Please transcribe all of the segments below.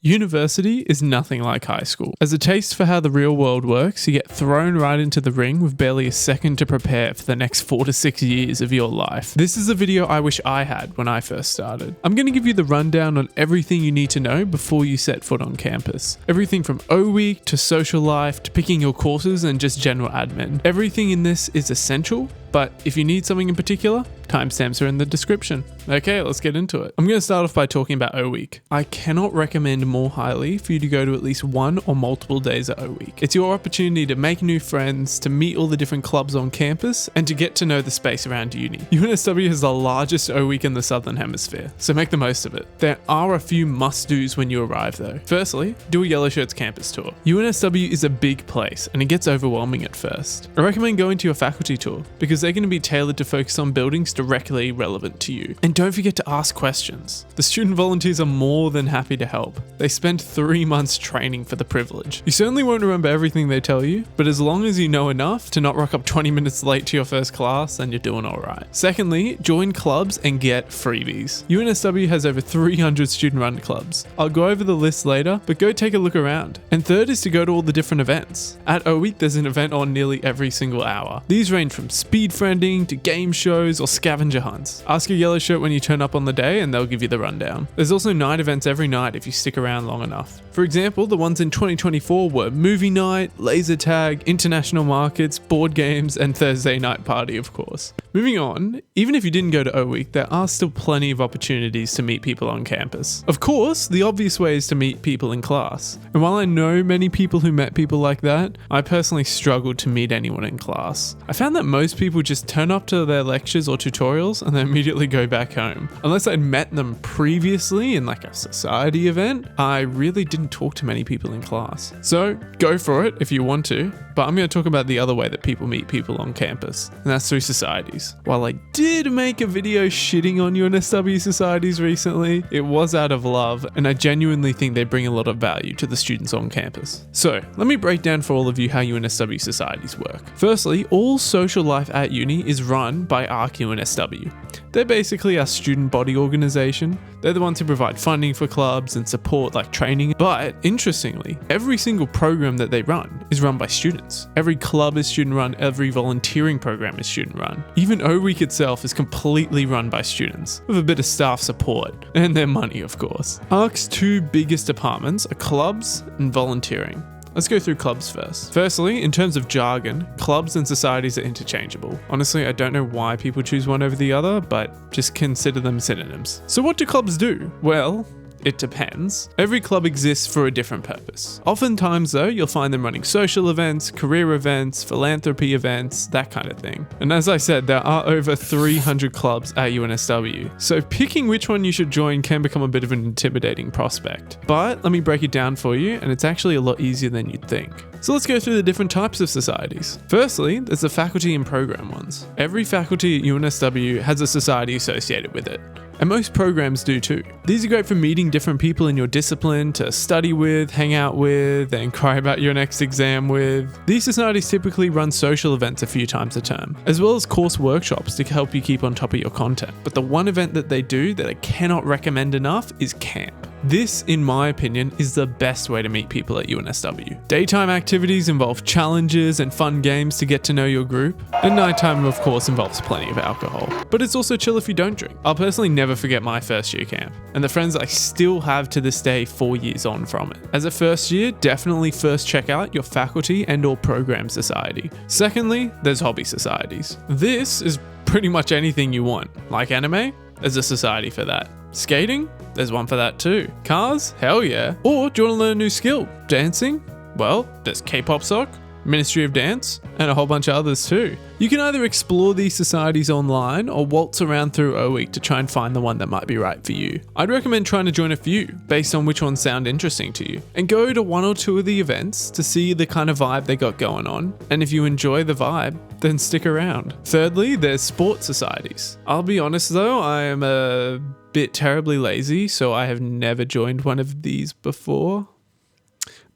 University is nothing like high school. As a taste for how the real world works, you get thrown right into the ring with barely a second to prepare for the next 4 to 6 years of your life. This is a video I wish I had when I first started. I'm going to give you the rundown on everything you need to know before you set foot on campus. Everything from O Week to social life to picking your courses and just general admin. Everything in this is essential, but if you need something in particular, timestamps are in the description. Okay, let's get into it. I'm going to start off by talking about O Week. I cannot recommend more highly for you to go to at least one or multiple days at O Week. It's your opportunity to make new friends, to meet all the different clubs on campus, and to get to know the space around uni. UNSW has the largest O Week in the Southern Hemisphere, so make the most of it. There are a few must-dos when you arrive though. Firstly, do a Yellow Shirts campus tour. UNSW is a big place and it gets overwhelming at first. I recommend going to your faculty tour because they're going to be tailored to focus on buildings directly relevant to you. And don't forget to ask questions. The student volunteers are more than happy to help. They spend 3 months training for the privilege. You certainly won't remember everything they tell you, but as long as you know enough to not rock up 20 minutes late to your first class, then you're doing alright. Secondly, join clubs and get freebies. UNSW has over 300 student-run clubs. I'll go over the list later, but go take a look around. And third is to go to all the different events. At O Week, there's an event on nearly every single hour. These range from speed friending to game shows or scavenger hunts. Ask your yellow shirt when you turn up on the day and they'll give you the rundown. There's also night events every night if you stick around long enough. For example, the ones in 2024 were movie night, laser tag, international markets, board games, and Thursday night party, of course. Moving on, even if you didn't go to O Week, there are still plenty of opportunities to meet people on campus. Of course, the obvious way is to meet people in class. And while I know many people who met people like that, I personally struggled to meet anyone in class. I found that most people just turn up to their lectures or tutorials and then immediately go back home. Unless I'd met them previously in like a society event, I really didn't talk to many people in class. So go for it if you want to, but I'm going to talk about the other way that people meet people on campus, and that's through societies. While I did make a video shitting on UNSW societies recently, it was out of love, and I genuinely think they bring a lot of value to the students on campus. So let me break down for all of you how UNSW societies work. Firstly, all social life at uni is run by UNSW. They're basically our student body organization. They're the ones who provide funding for clubs and support like training. But interestingly, every single program that they run is run by students. Every club is student run, every volunteering program is student run. Even O Week itself is completely run by students, with a bit of staff support, and their money of course. ARC's two biggest departments are clubs and volunteering. Let's go through clubs first. Firstly, in terms of jargon, clubs and societies are interchangeable. Honestly, I don't know why people choose one over the other, but just consider them synonyms. So what do clubs do? Well, it depends. Every club exists for a different purpose. Oftentimes though, you'll find them running social events, career events, philanthropy events, that kind of thing. And as I said, there are over 300 clubs at UNSW. So picking which one you should join can become a bit of an intimidating prospect. But let me break it down for you, and it's actually a lot easier than you'd think. So let's go through the different types of societies. Firstly, there's the faculty and program ones. Every faculty at UNSW has a society associated with it. And most programs do too. These are great for meeting different people in your discipline to study with, hang out with, and cry about your next exam with. These societies typically run social events a few times a term, as well as course workshops to help you keep on top of your content. But the one event that they do that I cannot recommend enough is camp. This, in my opinion, is the best way to meet people at UNSW. Daytime activities involve challenges and fun games to get to know your group, and nighttime of course involves plenty of alcohol. But it's also chill if you don't drink. I'll personally never forget my first year camp, and the friends I still have to this day 4 years on from it. As a first year, definitely first check out your faculty and or program society. Secondly, there's hobby societies. This is pretty much anything you want. Like anime? There's a society for that. Skating? There's one for that too. Cars? Hell yeah. Or do you want to learn a new skill? Dancing? Well, there's K-pop sock, Ministry of Dance, and a whole bunch of others too. You can either explore these societies online or waltz around through O Week to try and find the one that might be right for you. I'd recommend trying to join a few based on which ones sound interesting to you, and go to one or two of the events to see the kind of vibe they got going on. And if you enjoy the vibe, then stick around. Thirdly, there's sports societies. I'll be honest though, I am a bit terribly lazy, so I have never joined one of these before.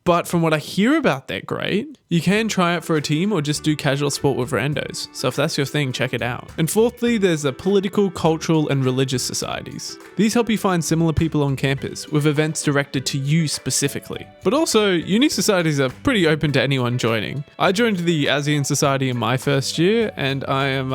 but from what I hear about they're great. You can try it for a team or just do casual sport with randos, so if that's your thing, check it out. And fourthly, there's the political, cultural, and religious societies. These help you find similar people on campus, with events directed to you specifically. But also, uni societies are pretty open to anyone joining. I joined the ASEAN Society in my first year, and I am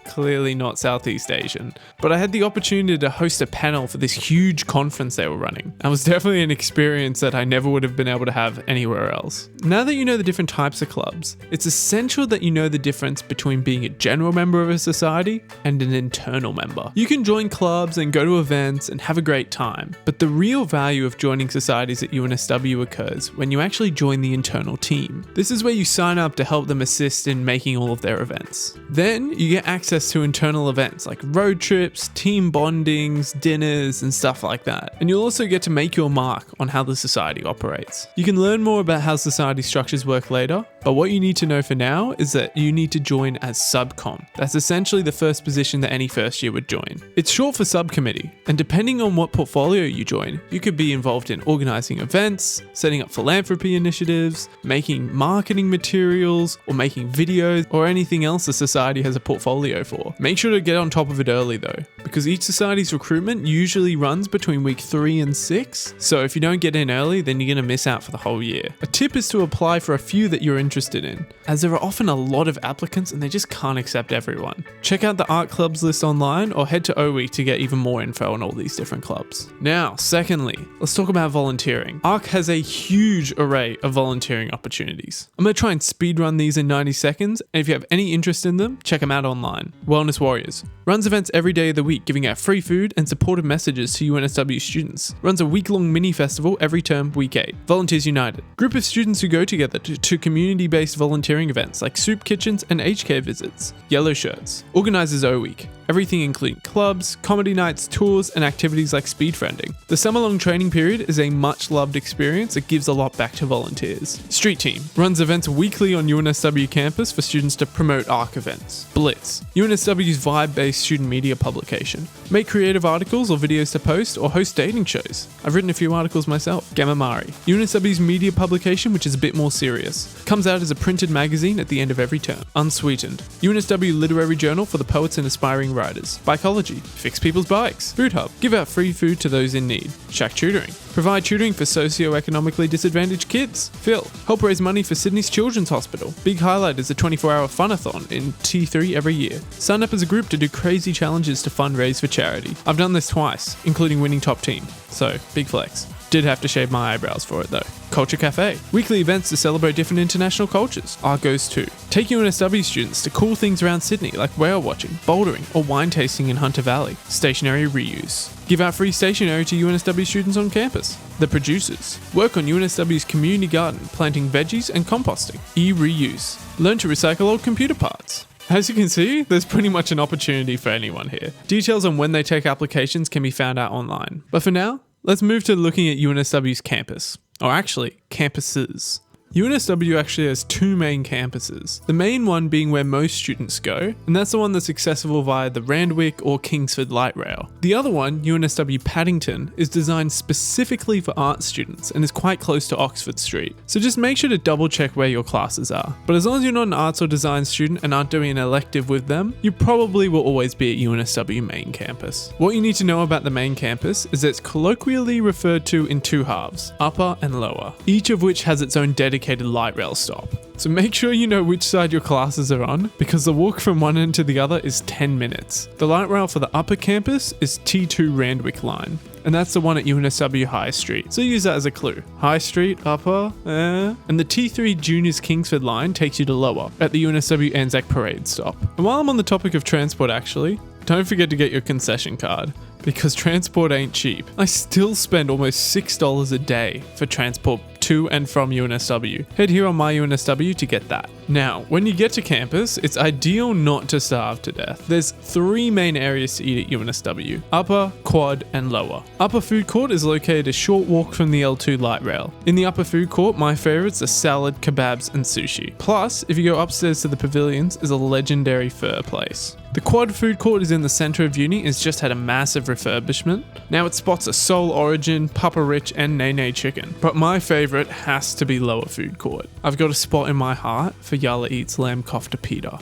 clearly not Southeast Asian, but I had the opportunity to host a panel for this huge conference they were running. It was definitely an experience that I never would have been able to have anywhere else. Now that you know the different types of clubs, it's essential that you know the difference between being a general member of a society and an internal member. You can join clubs and go to events and have a great time, but the real value of joining societies at UNSW occurs when you actually join the internal team. This is where you sign up to help them assist in making all of their events. Then you get access to internal events like road trips, team bondings, dinners, and stuff like that. And you'll also get to make your mark on how the society operates. You can learn more about how society structures work later, but what you need to know for now is that you need to join as subcom. That's essentially the first position that any first year would join. It's short for subcommittee, and depending on what portfolio you join, you could be involved in organizing events, setting up philanthropy initiatives, making marketing materials, or making videos, or anything else the society has a portfolio for. Make sure to get on top of it early though, because each society's recruitment usually runs between week 3 and 6, so if you don't get in early, then you're going to miss out for the whole year. A tip is to apply for a few that you're interested in, as there are often a lot of applicants and they just can't accept everyone. Check out the art clubs list online or head to OWeek to get even more info on all these different clubs. Now, secondly, let's talk about volunteering. ARC has a huge array of volunteering opportunities. I'm going to try and speedrun these in 90 seconds, and if you have any interest in them, check them out online. Wellness Warriors runs events every day of the week, giving out free food and supportive messages to UNSW students. Runs a week-long mini festival every term, week 8. Volunteers United, group of students who go together to community-based volunteering events like soup kitchens and aged care visits. Yellow Shirts organizes OWeek, everything including clubs, comedy nights, tours, and activities like speedfriending. The summer-long training period is a much-loved experience that gives a lot back to volunteers. Street Team runs events weekly on UNSW Campus for students to promote ARC events. Blitz, UNSW's vibe-based student media publication. Make creative articles or videos to post, or host dating shows. I've written a few articles myself. Gamma Mari, UNSW's media publication, which is a bit more serious. Comes out as a printed magazine at the end of every term. Unsweetened, UNSW literary journal for the poets and aspiring writers. Bikeology, fix people's bikes. Food Hub, give out free food to those in need. Shack Tutoring, provide tutoring for socioeconomically disadvantaged kids. Phil, help raise money for Sydney's Children's Hospital. Big highlight is a 24-hour funathon in T3 every year. Sign up as a group to do crazy challenges to fundraise for charity. I've done this twice, including winning top team, so big flex. Did have to shave my eyebrows for it though. Culture Cafe, weekly events to celebrate different international cultures. ARC goes to take UNSW students to cool things around Sydney like whale watching, bouldering, or wine tasting in Hunter Valley. Stationery reuse, give out free stationery to UNSW students on campus. The Producers, work on UNSW's community garden, planting veggies and composting. E-reuse, learn to recycle old computer parts. As you can see, there's pretty much an opportunity for anyone here. Details on when they take applications can be found out online. But for now, let's move to looking at UNSW's campus, or actually, campuses. UNSW actually has 2 main campuses, the main one being where most students go, and that's the one that's accessible via the Randwick or Kingsford Light Rail. The other one, UNSW Paddington, is designed specifically for art students and is quite close to Oxford Street, so just make sure to double check where your classes are. But as long as you're not an arts or design student and aren't doing an elective with them, you probably will always be at UNSW main campus. What you need to know about the main campus is that it's colloquially referred to in 2 halves, upper and lower, each of which has its own dedicated light rail stop. So make sure you know which side your classes are on, because the walk from one end to the other is 10 minutes. The light rail for the upper campus is T2 Randwick line, and that's the one at UNSW High Street, so use that as a clue. High Street, upper, and the T3 Juniors Kingsford line takes you to lower, at the UNSW Anzac Parade stop. And while I'm on the topic of transport actually, don't forget to get your concession card, because transport ain't cheap. I still spend almost $6 a day for transport to and from UNSW. Head here on My UNSW to get that. Now, when you get to campus, it's ideal not to starve to death. There's 3 main areas to eat at UNSW: upper, quad, and lower. Upper food court is located a short walk from the L2 light rail. In the upper food court, my favorites are salad, kebabs, and sushi. Plus, if you go upstairs to the pavilions, is a legendary pho place. The quad food court is in the centre of uni and has just had a massive refurbishment. Now it spots a Soul Origin, Papa Rich and Nene Chicken. But my favourite has to be lower food court. I've got a spot in my heart for Yalla Eats Lamb Kofta Pita.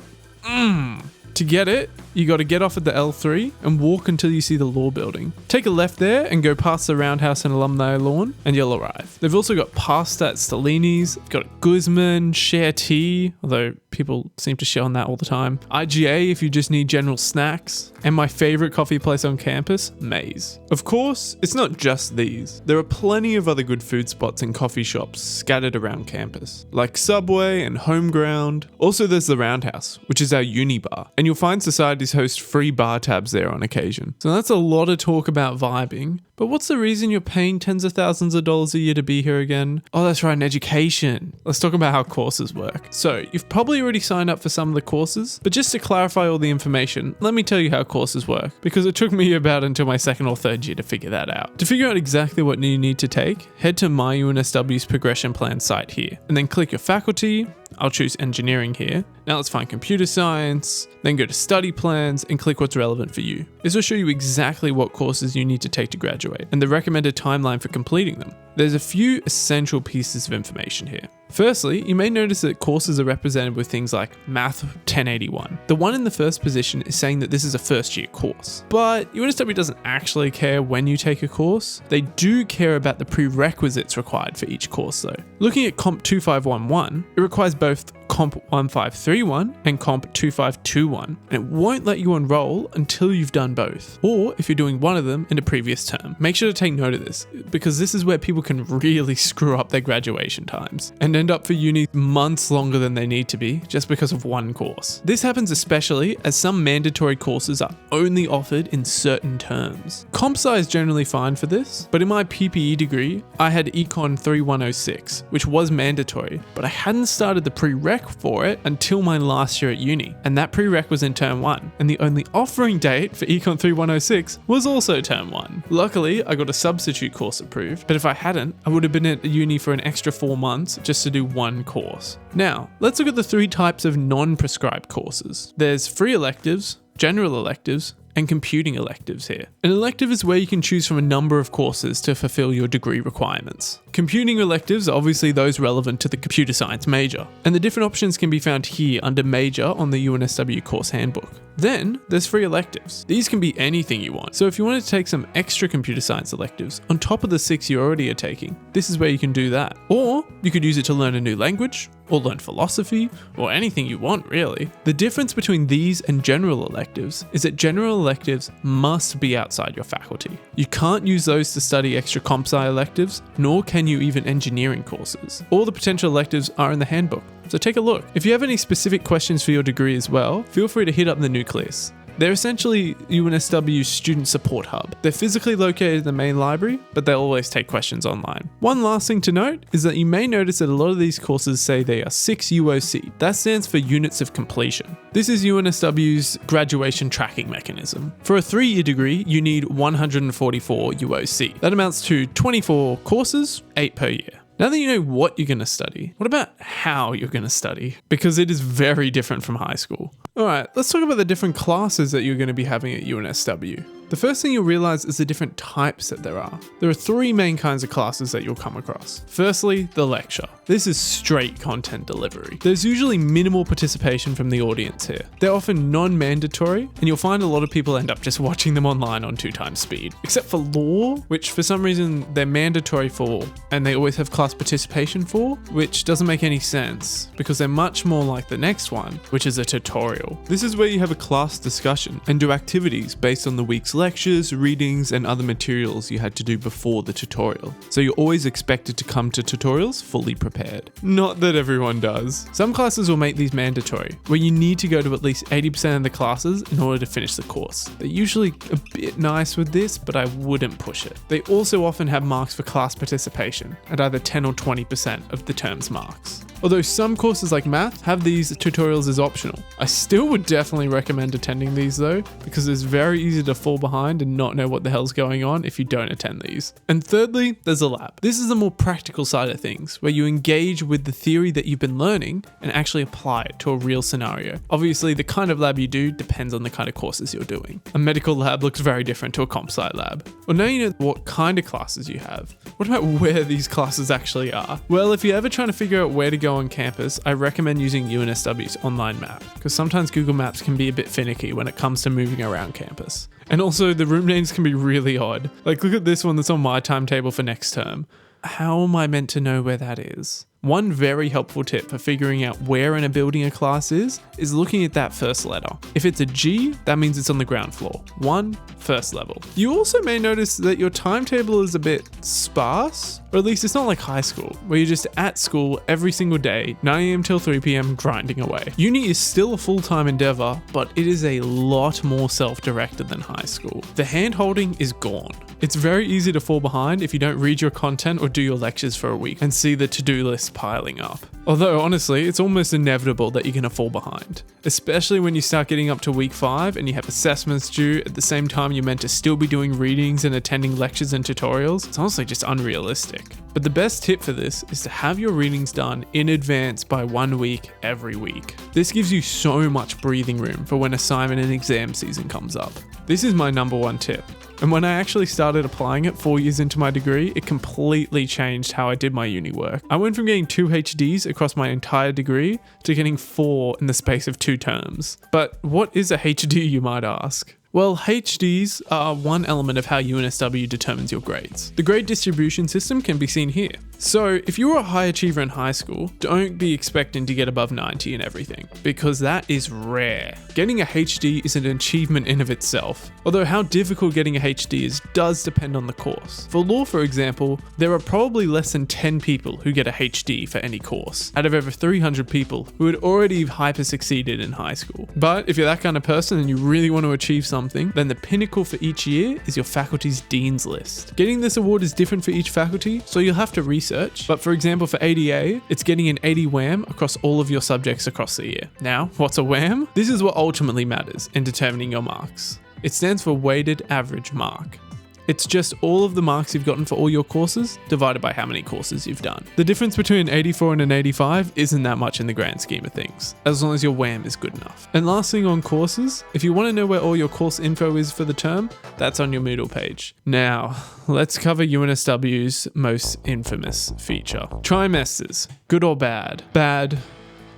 To get it, you got to get off at the L3 and walk until you see the law building. Take a left there and go past the Roundhouse and Alumni Lawn and you'll arrive. They've also got pasta at Stellini's, got Guzman, Share Tea, although people seem to shit on that all the time, IGA if you just need general snacks, and my favourite coffee place on campus, Maze. Of course, it's not just these. There are plenty of other good food spots and coffee shops scattered around campus, like Subway and Homeground. Also there's the Roundhouse, which is our uni bar, and you'll find societies host free bar tabs there on occasion. So that's a lot of talk about vibing, but what's the reason you're paying tens of thousands of dollars a year to be here again? Oh, that's right, in education. Let's talk about how courses work. So you've probably already signed up for some of the courses, but just to clarify all the information, let me tell you how courses work, because it took me about until my second or third year to figure that out. To figure out exactly what you need to take, head to my UNSW's progression plan site here, and then click your faculty. I'll choose engineering here. Now let's find computer science, then go to study plans and click what's relevant for you. This will show you exactly what courses you need to take to graduate and the recommended timeline for completing them. There's a few essential pieces of information here. Firstly, you may notice that courses are represented with things like Math 1081. The one in the first position is saying that this is a first year course, but UNSW doesn't actually care when you take a course. They do care about the prerequisites required for each course though. Looking at Comp 2511, it requires both Comp 1531 and Comp 2521, and it won't let you enroll until you've done both, or if you're doing one of them in a previous term. Make sure to take note of this, because this is where people can really screw up their graduation times and end up for uni months longer than they need to be just because of one course. This happens especially as some mandatory courses are only offered in certain terms. Comp Sci is generally fine for this, but in my PPE degree, I had Econ 3106, which was mandatory, but I hadn't started the prereq for it until my last year at uni, and that prereq was in term 1, and the only offering date for Econ 3106 was also term 1. Luckily, I got a substitute course approved, but if I hadn't, I would have been at uni for an extra 4 months just to do one course. Now, let's look at the 3 types of non-prescribed courses. There's free electives, general electives, and computing electives here. An elective is where you can choose from a number of courses to fulfill your degree requirements. Computing electives are obviously those relevant to the computer science major, and the different options can be found here under major on the UNSW course handbook. Then there's free electives. These can be anything you want. So if you wanted to take some extra computer science electives on top of the 6 you already are taking, this is where you can do that. Or you could use it to learn a new language, or learn philosophy, or anything you want really. The difference between these and general electives is that general electives must be outside your faculty. You can't use those to study extra comp sci electives, nor can you even engineering courses. All the potential electives are in the handbook, so take a look. If you have any specific questions for your degree as well, feel free to hit up the nucleus. They're essentially UNSW's student support hub. They're physically located in the main library, but they'll always take questions online. One last thing to note is that you may notice that a lot of these courses say they are 6 UOC. That stands for units of completion. This is UNSW's graduation tracking mechanism. For a 3-year degree, you need 144 UOC. That amounts to 24 courses, 8 per year. Now that you know what you're going to study, what about how you're going to study? Because it is very different from high school. Alright, let's talk about the different classes that you're going to be having at UNSW. The first thing you'll realize is the different types that there are. There are 3 main kinds of classes that you'll come across. Firstly, the lecture. This is straight content delivery. There's usually minimal participation from the audience here. They're often non-mandatory, and you'll find a lot of people end up just watching them online on 2 times speed. Except for law, which for some reason they're mandatory for, and they always have class participation for, which doesn't make any sense, because they're much more like the next one, which is a tutorial. This is where you have a class discussion and do activities based on the week's lectures, readings, and other materials you had to do before the tutorial. So you're always expected to come to tutorials fully prepared. Not that everyone does. Some classes will make these mandatory, where you need to go to at least 80% of the classes in order to finish the course. They're usually a bit nice with this, but I wouldn't push it. They also often have marks for class participation at either 10 or 20% of the term's marks. Although some courses like math have these tutorials as optional. I still would definitely recommend attending these though, because it's very easy to fall behind and not know what the hell's going on if you don't attend these. And thirdly, there's a lab. This is the more practical side of things, where you engage with the theory that you've been learning and actually apply it to a real scenario. Obviously, the kind of lab you do depends on the kind of courses you're doing. A medical lab looks very different to a comp sci lab. Well, now you know what kind of classes you have. What about where these classes actually are? Well, if you're ever trying to figure out where to go on campus, I recommend using UNSW's online map, because sometimes Google Maps can be a bit finicky when it comes to moving around campus. And also, the room names can be really odd. Like, look at this one that's on my timetable for next term. How am I meant to know where that is? One very helpful tip for figuring out where in a building a class is looking at that first letter. If it's a G, that means it's on the ground floor. 1, first level. You also may notice that your timetable is a bit sparse, or at least it's not like high school, where you're just at school every single day, 9 AM till 3 PM grinding away. Uni is still a full-time endeavor, but it is a lot more self-directed than high school. The hand-holding is gone. It's very easy to fall behind if you don't read your content or do your lectures for a week and see the to-do list piling up. Although honestly, it's almost inevitable that you're going to fall behind, especially when you start getting up to week 5 and you have assessments due at the same time you're meant to still be doing readings and attending lectures and tutorials. It's honestly just unrealistic. But the best tip for this is to have your readings done in advance by 1 week every week. This gives you so much breathing room for when assignment and exam season comes up. This is my number one tip. And when I actually started applying it 4 years into my degree, it completely changed how I did my uni work. I went from getting 2 HDs across my entire degree to getting 4 in the space of 2 terms. But what is a HD, you might ask? Well, HDs are one element of how UNSW determines your grades. The grade distribution system can be seen here. So if you were a high achiever in high school, don't be expecting to get above 90 in everything, because that is rare. Getting a HD is an achievement in of itself, although how difficult getting a HD is does depend on the course. For law, for example, there are probably less than 10 people who get a HD for any course, out of over 300 people who had already hyper succeeded in high school. But if you're that kind of person and you really want to achieve something, then the pinnacle for each year is your faculty's dean's list. Getting this award is different for each faculty, so you'll have to research. But for example, for ADA, it's getting an 80 WAM across all of your subjects across the year. Now, what's a WAM? This is what ultimately matters in determining your marks. It stands for weighted average mark. It's just all of the marks you've gotten for all your courses divided by how many courses you've done. The difference between an 84 and an 85 isn't that much in the grand scheme of things, as long as your WAM is good enough. And last thing on courses, if you want to know where all your course info is for the term, that's on your Moodle page. Now, let's cover UNSW's most infamous feature. Trimesters, good or bad? Bad.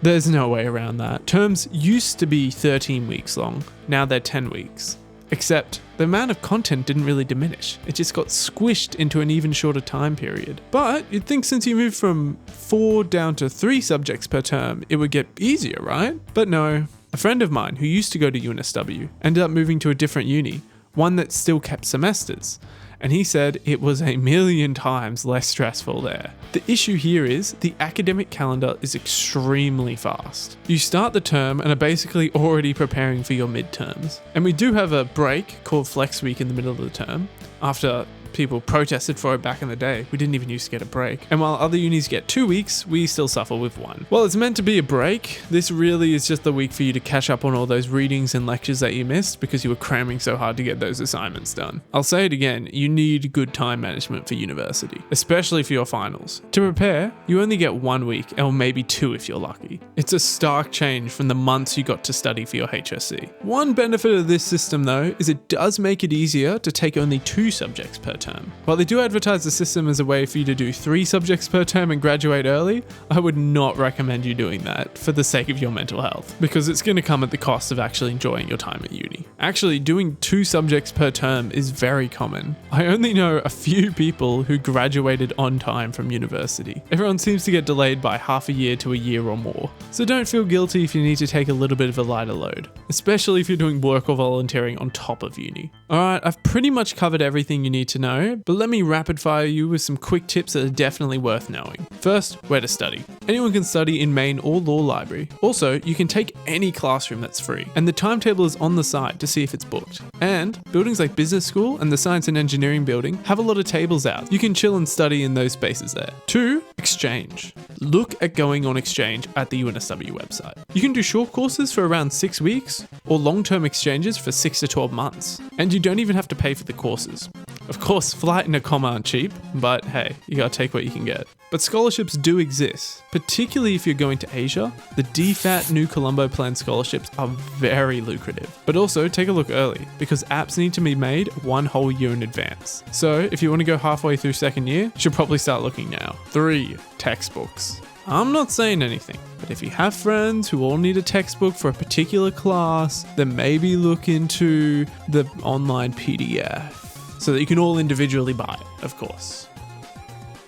There's no way around that. Terms used to be 13 weeks long, now they're 10 weeks. Except the amount of content didn't really diminish. It just got squished into an even shorter time period. But you'd think since you moved from 4 down to 3 subjects per term, it would get easier, right? But no. A friend of mine who used to go to UNSW ended up moving to a different uni, one that still kept semesters. And he said it was a million times less stressful there. The issue here is the academic calendar is extremely fast. You start the term and are basically already preparing for your midterms. And we do have a break called Flex Week in the middle of the term after people protested for it back in the day. We didn't even used to get a break. And while other unis get 2 weeks, we still suffer with 1. Well, it's meant to be a break. This really is just the week for you to catch up on all those readings and lectures that you missed because you were cramming so hard to get those assignments done. I'll say it again, you need good time management for university, especially for your finals. To prepare, you only get 1 week, or maybe 2 if you're lucky. It's a stark change from the months you got to study for your HSC. One benefit of this system though, is it does make it easier to take only 2 subjects per term. While they do advertise the system as a way for you to do 3 subjects per term and graduate early, I would not recommend you doing that for the sake of your mental health, because it's going to come at the cost of actually enjoying your time at uni. Actually, doing 2 subjects per term is very common. I only know a few people who graduated on time from university. Everyone seems to get delayed by half a year to a year or more. So don't feel guilty if you need to take a little bit of a lighter load, especially if you're doing work or volunteering on top of uni. Alright, I've pretty much covered everything you need to know, but let me rapid fire you with some quick tips that are definitely worth knowing. First, where to study. Anyone can study in main or law library. Also, you can take any classroom that's free, and the timetable is on the side to see if it's booked. And buildings like business school and the science and engineering building have a lot of tables out. You can chill and study in those spaces there. 2. Exchange. Look at going on exchange at the UNSW website. You can do short courses for around 6 weeks or long-term exchanges for 6 to 12 months. And you don't even have to pay for the courses. Of course, flight and accom aren't cheap, but hey, you gotta take what you can get. But scholarships do exist, particularly if you're going to Asia. The DFAT New Colombo Plan scholarships are very lucrative. But also take a look early, because apps need to be made 1 whole year in advance. So if you want to go halfway through second year, you should probably start looking now. 3. Textbooks. I'm not saying anything, but if you have friends who all need a textbook for a particular class, then maybe look into the online PDF so that you can all individually buy it, of course.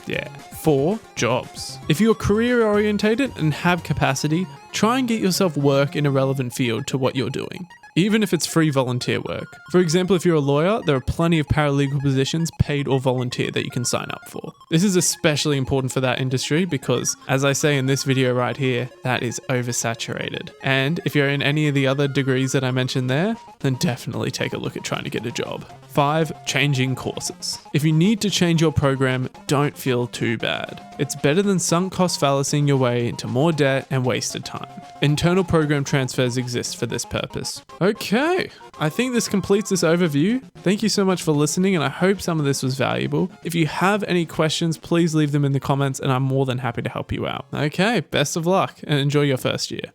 Yeah. 4. Jobs. If you're career orientated and have capacity, try and get yourself work in a relevant field to what you're doing, even if it's free volunteer work. For example, if you're a lawyer, there are plenty of paralegal positions, paid or volunteer, that you can sign up for. This is especially important for that industry because, as I say in this video right here, that is oversaturated. And if you're in any of the other degrees that I mentioned there, then definitely take a look at trying to get a job. 5. Changing courses. If you need to change your program, don't feel too bad. It's better than sunk cost fallacying your way into more debt and wasted time. Internal program transfers exist for this purpose. Okay, I think this completes this overview. Thank you so much for listening, and I hope some of this was valuable. If you have any questions, please leave them in the comments and I'm more than happy to help you out. Okay, best of luck and enjoy your first year.